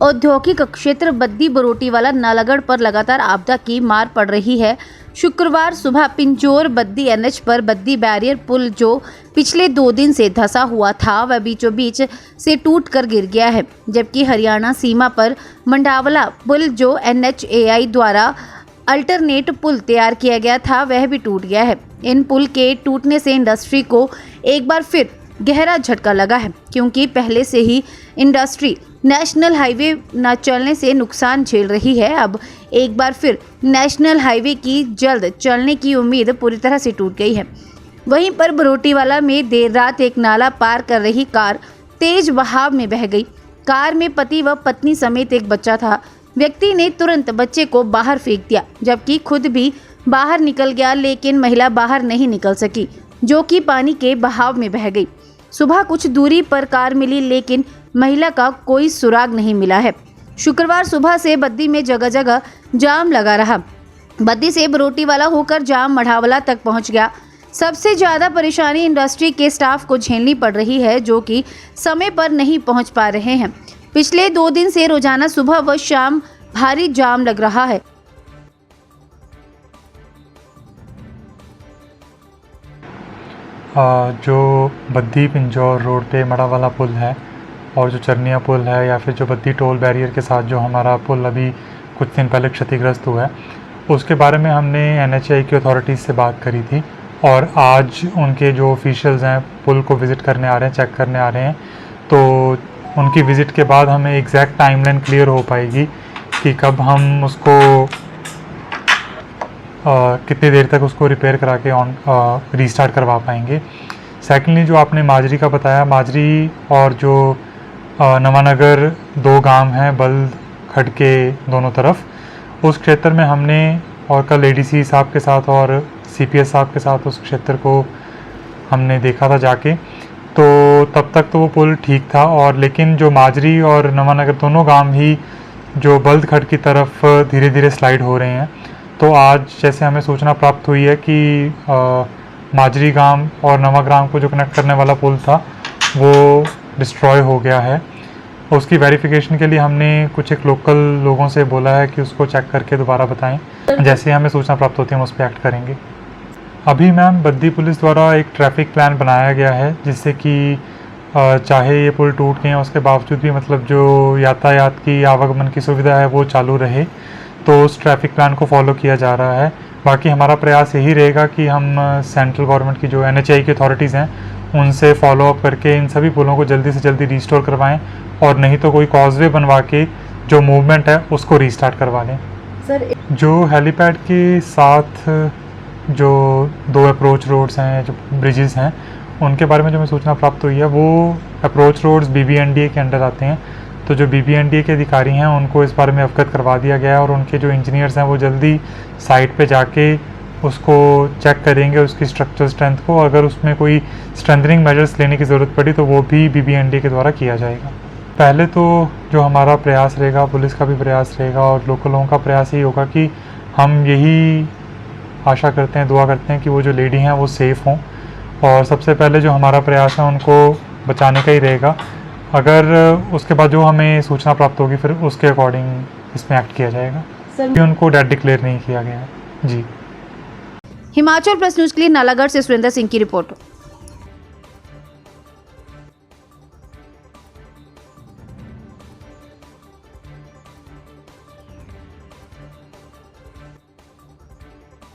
औद्योगिक क्षेत्र बद्दी बरोटीवाला नालागढ़ पर लगातार आपदा की मार पड़ रही है। शुक्रवार सुबह पिंजौर बद्दी एनएच पर बद्दी बैरियर पुल जो पिछले 2 दिन से धंसा हुआ था वह बीचों बीच से टूट कर गिर गया है, जबकि हरियाणा सीमा पर मंडावला पुल जो NHAI द्वारा अल्टरनेट पुल तैयार किया गया था वह भी टूट गया है। इन पुल के टूटने से इंडस्ट्री को एक बार फिर गहरा झटका लगा है, क्योंकि पहले से ही इंडस्ट्री नेशनल हाईवे न चलने से नुकसान झेल रही है। अब एक बार फिर नेशनल हाईवे की जल्द चलने की उम्मीद पूरी तरह से टूट गई है। वहीं पर बरोटीवाला में देर रात एक नाला पार कर रही कार तेज बहाव में बह गई। कार में पति व पत्नी समेत एक बच्चा था। व्यक्ति ने तुरंत बच्चे को बाहर फेंक दिया, जबकि खुद भी बाहर निकल गया, लेकिन महिला बाहर नहीं निकल सकी, जो कि पानी के बहाव में बह गई। सुबह कुछ दूरी पर कार मिली, लेकिन महिला का कोई सुराग नहीं मिला है। शुक्रवार सुबह से बद्दी में जगह जगह जाम लगा रहा। बद्दी से बरोटीवाला होकर जाम मढ़ावला तक पहुंच गया। सबसे ज़्यादा परेशानी इंडस्ट्री के स्टाफ को झेलनी पड़ रही है, जो कि समय पर नहीं पहुंच पा रहे हैं। पिछले 2 दिन से रोजाना सुबह व शाम भारी जाम लग रहा है। जो बद्दी पिंजौर रोड पे मड़ावाला पुल है और जो चरनिया पुल है या फिर जो बद्दी टोल बैरियर के साथ जो हमारा पुल अभी कुछ दिन पहले क्षतिग्रस्त हुआ है, उसके बारे में हमने NHAI की अथॉरिटीज़ से बात करी थी और आज उनके जो ऑफिशियल्स हैं पुल को विज़िट करने आ रहे हैं, चेक करने आ रहे हैं। तो उनकी विज़िट के बाद हमें एग्जैक्ट टाइमलाइन क्लियर हो पाएगी कि कब हम उसको कितनी देर तक उसको रिपेयर करा के रीस्टार्ट करवा पाएंगे। सेकेंडली जो आपने माजरी का बताया, माजरी और जो नवानगर 2 गांव हैं बल्द खड़के दोनों तरफ, उस क्षेत्र में हमने और कल ADC साहब के साथ और CPS साहब के साथ उस क्षेत्र को हमने देखा था जाके। तो तब तक तो वो पुल ठीक था, और लेकिन जो माजरी और नवानगर दोनों गांव ही जो बल्द खड़ की तरफ धीरे धीरे स्लाइड हो रहे हैं। तो आज जैसे हमें सूचना प्राप्त हुई है कि माजरी गांव और नवाग्राम को जो कनेक्ट करने वाला पुल था वो डिस्ट्रॉय हो गया है। उसकी वेरिफिकेशन के लिए हमने कुछ एक लोकल लोगों से बोला है कि उसको चेक करके दोबारा बताएं। जैसे हमें सूचना प्राप्त होती है हम उस पर एक्ट करेंगे। अभी मैम बद्दी पुलिस द्वारा एक ट्रैफिक प्लान बनाया गया है, जिससे कि चाहे ये पुल टूट गए हैं उसके बावजूद भी मतलब जो यातायात की आवागमन की सुविधा है वो चालू रहे। तो उस ट्रैफिक प्लान को फॉलो किया जा रहा है। बाकी हमारा प्रयास यही रहेगा कि हम सेंट्रल गवर्नमेंट की जो NHAI की अथॉरिटीज़ हैं उनसे फॉलो अप करके इन सभी पुलों को जल्दी से जल्दी रिस्टोर करवाएं, और नहीं तो कोई कॉजवे बनवा के जो मूवमेंट है उसको रीस्टार्ट करवा लें। सर, जो हेलीपैड के साथ जो 2 अप्रोच रोड्स हैं, जो ब्रिजेस हैं, उनके बारे में जो हमें सूचना प्राप्त हुई है वो अप्रोच रोड्स BBNDA के अंडर आते हैं। तो जो BBNDA के अधिकारी हैं उनको इस बारे में अवगत करवा दिया गया है, और उनके जो इंजीनियर्स हैं वो जल्दी साइट पे जाके उसको चेक करेंगे उसकी स्ट्रक्चरल स्ट्रेंथ को। अगर उसमें कोई स्ट्रेंथनिंग मेजर्स लेने की ज़रूरत पड़ी तो वो भी BBNDA के द्वारा किया जाएगा। पहले तो जो हमारा प्रयास रहेगा, पुलिस का भी प्रयास रहेगा और लोकल लोगों का प्रयास यही होगा कि हम यही आशा करते हैं, दुआ करते हैं कि वो जो लेडी हैं वो सेफ़ हों, और सबसे पहले जो हमारा प्रयास है उनको बचाने का ही रहेगा। अगर उसके बाद जो हमें सूचना प्राप्त होगी फिर उसके अकॉर्डिंग इसमें एक्ट किया जाएगा। सर, उनको डेड डिक्लेयर नहीं किया गया है। जी। हिमाचल प्रेस न्यूज़ के लिए नालागढ़ से सुरेंद्र सिंह की रिपोर्ट।